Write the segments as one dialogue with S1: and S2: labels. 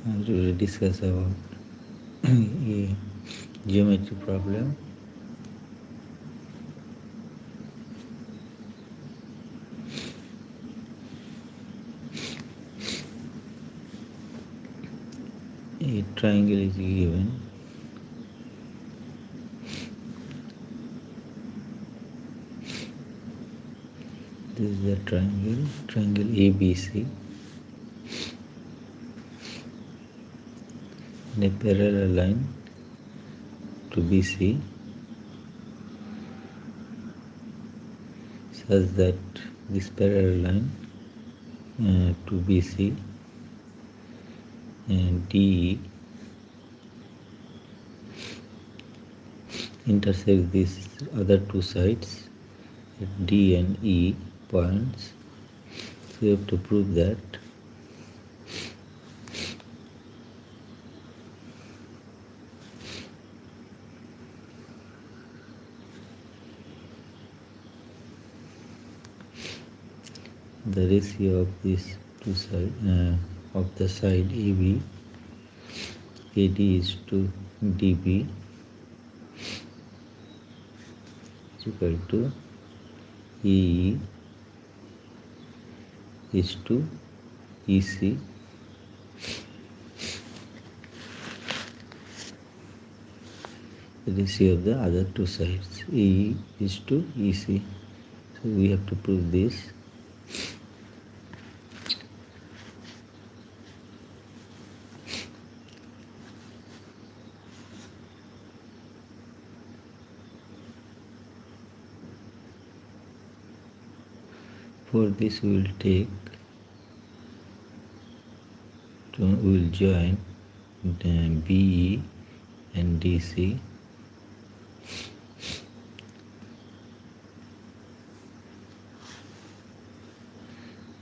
S1: to discuss about a geometry problem. A triangle is given. This is the triangle ABC, and a parallel line to BC, such that this parallel line to BC and DE intersect these other two sides at D and E points. So we have to prove that the ratio of these two sides of the side AB, AD is to DB is equal to EE is to EC. The ratio of the other two sides, EE is to EC. So we have to prove this. For this we will join BE and DC,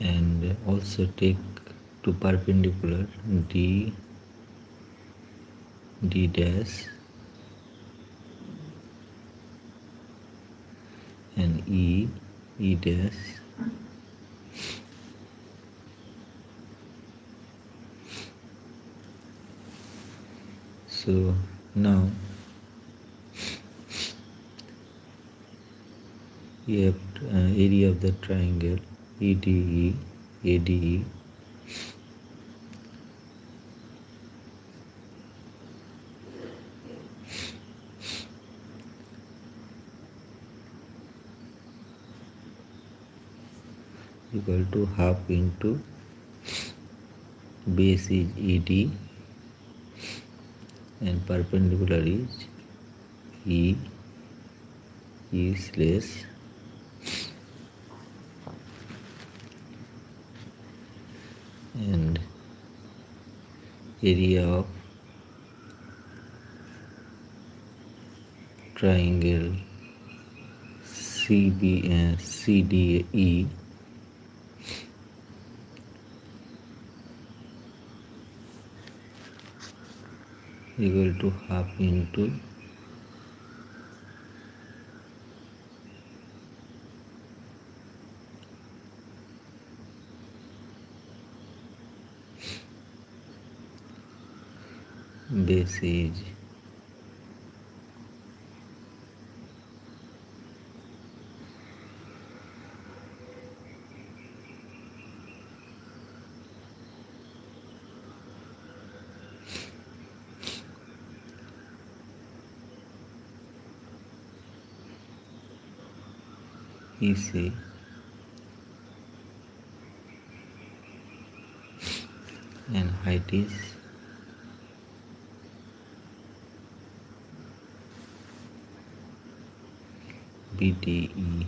S1: and also take two perpendicular D dash and E dash. So now we have area of the triangle ADE equal to half into base is ED and perpendicular is E slash and area of triangle CDE equal to half into base is EC and height is BDE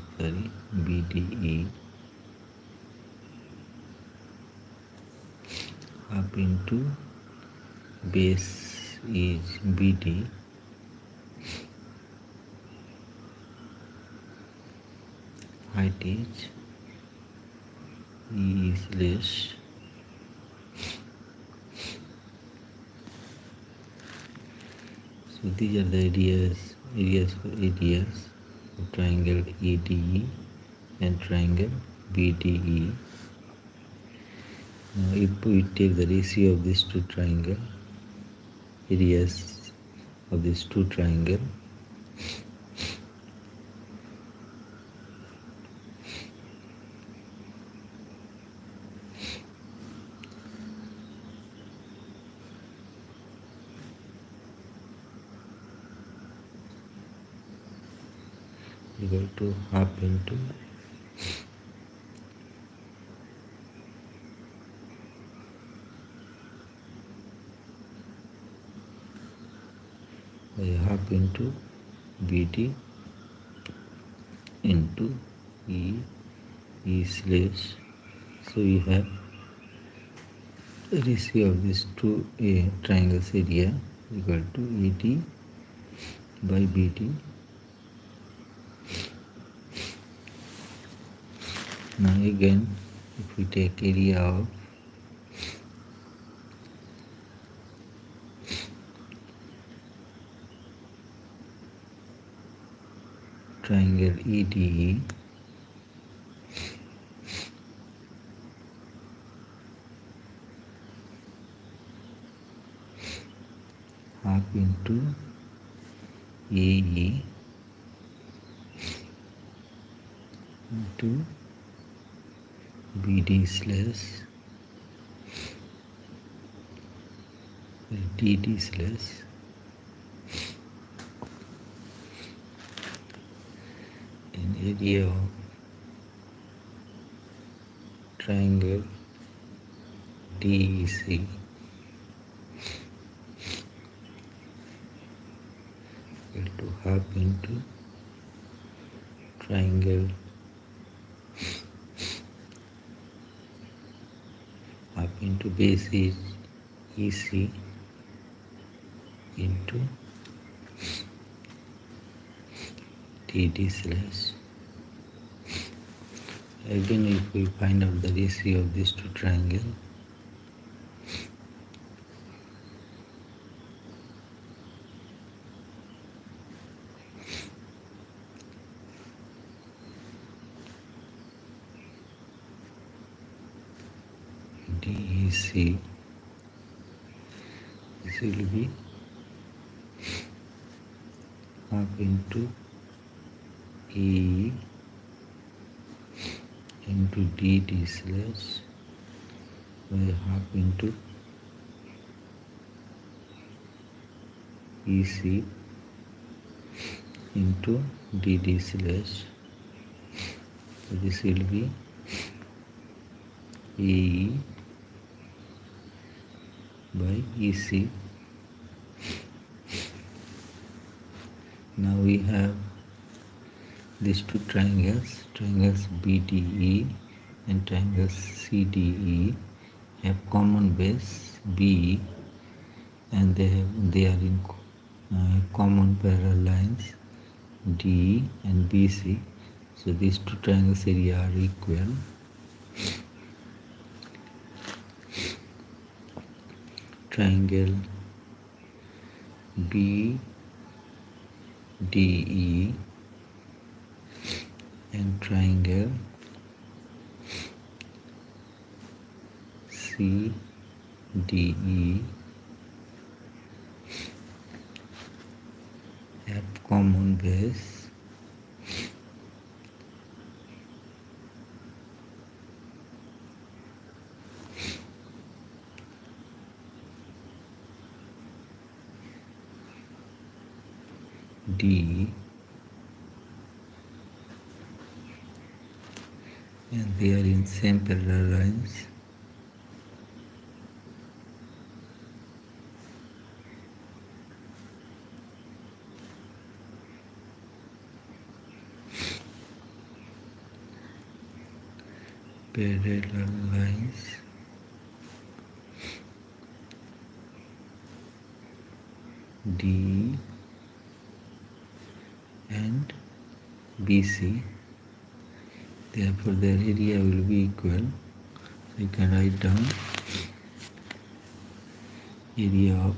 S1: up into base is BD height is E is less. So these are the areas of triangle EDE and triangle BDE. Now if we take the ratio of these two triangle, areas of these two triangle, equal to half into half into BD into E slash. So we have the ratio of these two triangles area equal to AD by BD. Now again, if we take area of triangle EDE, half into AE into BD slash DD slash in area of triangle DEC equal to half into triangle half into base is EC into DD slash. Again, if we find out the ratio of these two triangles, DEC, this will be half into E into DD slash by half into EC into DD slash. So this will be AE by EC. Now we have these two triangles, triangles BDE and triangles CDE have common base B, and they are in common parallel lines D and BC. So these two triangles area are equal. Triangle BDE and triangle CDE have common base D, and they are in same parallel lines. Parallel lines D and BC. Therefore their area will be equal. So you can write down area of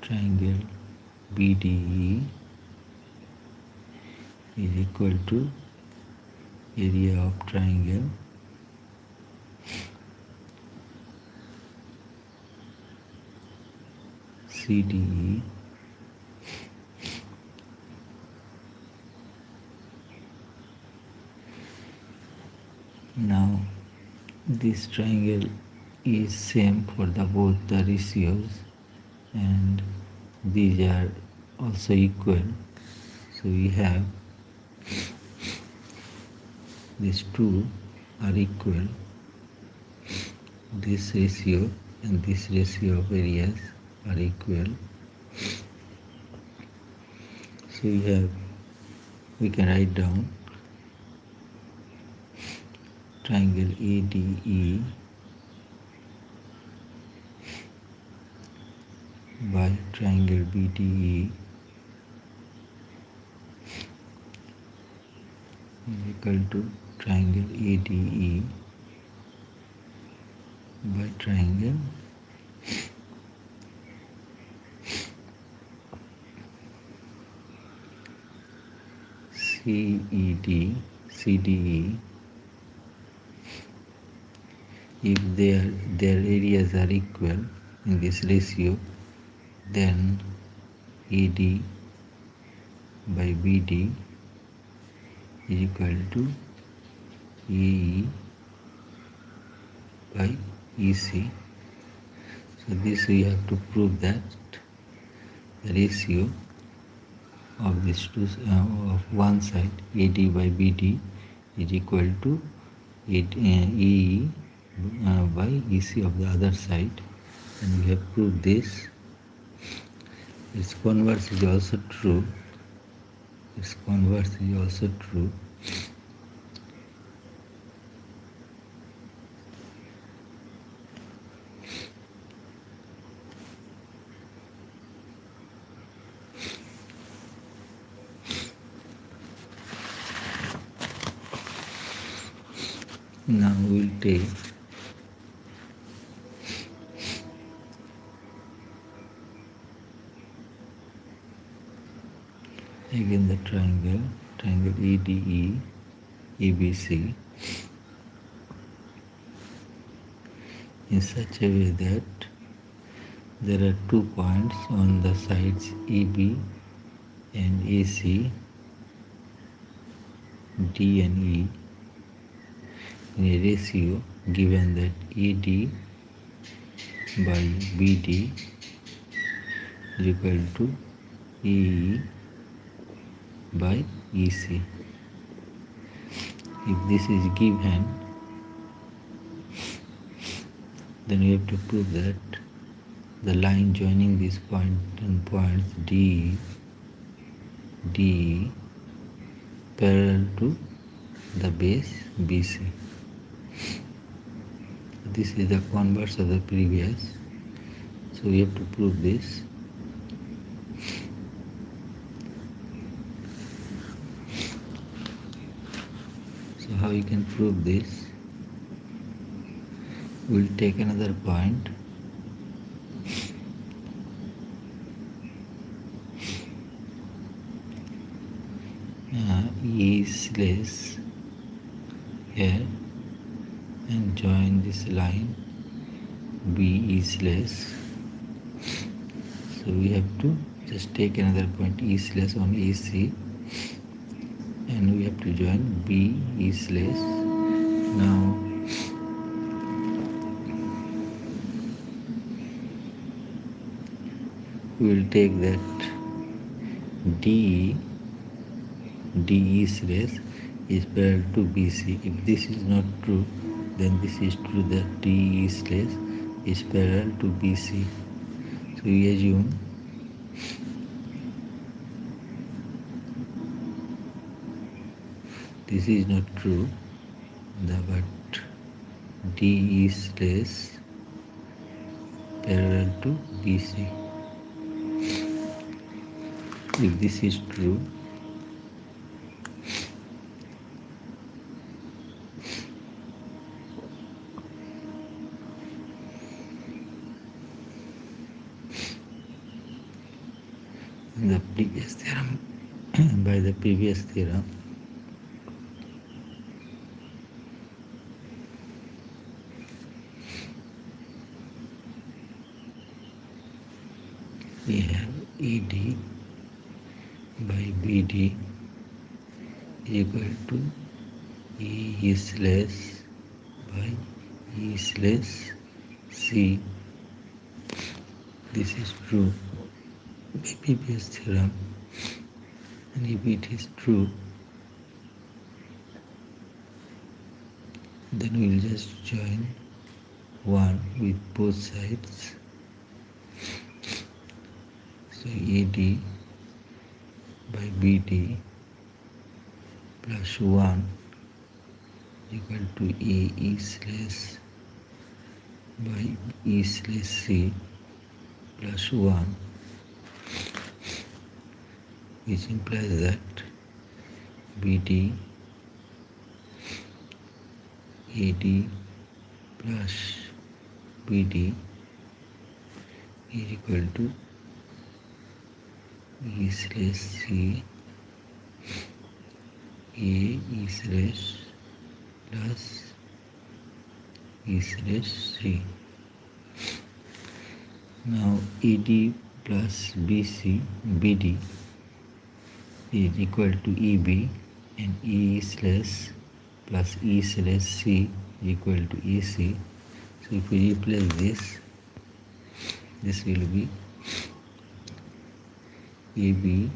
S1: triangle BDE is equal to area of triangle CDE now this triangle is same for the both the ratios and these are also equal, so we have these two are equal, this ratio and this ratio of areas are equal, so we can write down triangle ADE by triangle BDE is equal to triangle ADE by triangle CDE. If their areas are equal in this ratio, then AD by BD is equal to AE by EC. So this we have to prove that the ratio of these two of one side AD by BD is equal to AE by EC of the other side, and we have proved this. Its converse is also true. Its converse is also true. Now we will take again the triangle ADE ABC in such a way that there are 2 points on the sides AB and AC, D and E, in a ratio given that AD by BD is equal to AE by EC. If this is given, then we have to prove that the line joining these points D parallel to the base BC. This is the converse of the previous, so we have to prove this. So how you can prove this? We'll take another point E slash here and join this line B slash. So we have to just take another point E slash on AC and we have to join B slash. Now we will take that DE slash is parallel to BC. If this is not true, then this is true that DE slash is parallel to BC. So we assume this is not true, but DE slash parallel to BC. If this is true, the previous theorem by the previous theorem we have ED by BD equal to E slash by E slash C. This is true by previous theorem, and if it is true, then we will just join 1 with both sides. So AD by BD plus 1 equal to AE slash by E slash C plus 1, which implies that BD AD plus BD is equal to E slash C A E slash plus E slash C. Now ED plus BD is equal to EB, and E slash plus E slash C equal to EC. So if we replace this will be AB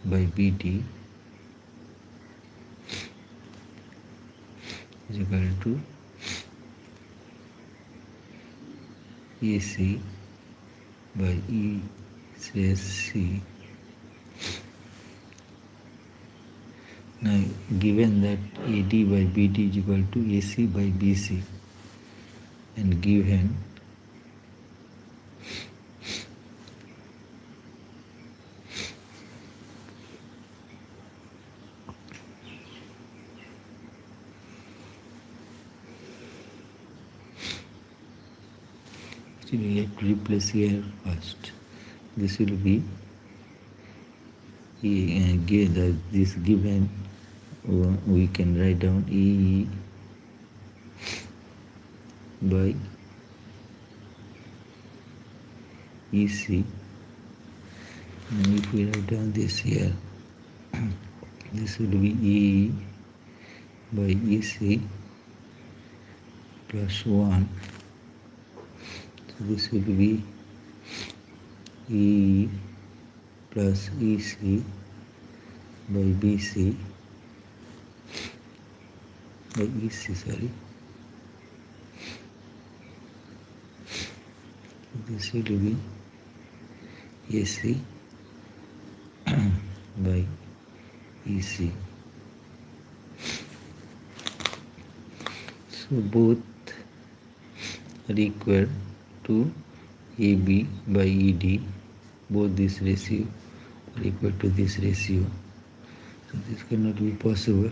S1: by BD is equal to AC by E slash C. Now given that AD by BD is equal to AC by BC, and given we have to replace here first. This will be this given, we can write down E by EC, and if we write down this here, this will be E by EC plus 1. So this will be E plus EC by BC by EC, sorry. This will be AC by EC. So both are equal to AB by ED. Both this ratio are equal to this ratio. So this cannot be possible,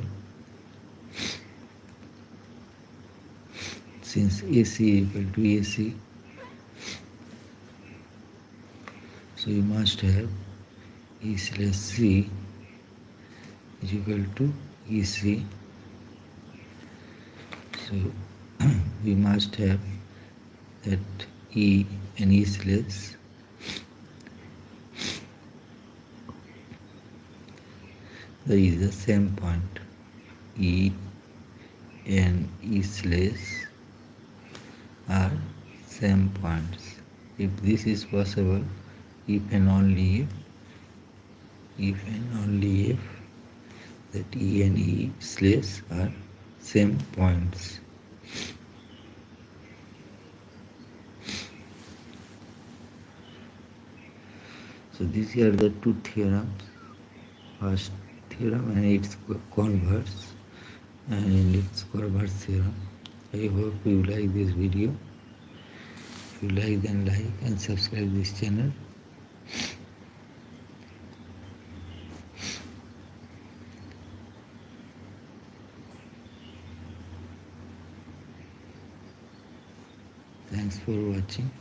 S1: since AC is equal to AC. So you must have E slash C is equal to EC. So we must have that E and E slash there is the same point. E and E slash are same points. If this is possible, if and only if that E and E slash are same points. So these are the two theorems. First theorem and its converse, and its converse theorem. I hope you like this video. If you like, then like and subscribe this channel. Thanks for watching.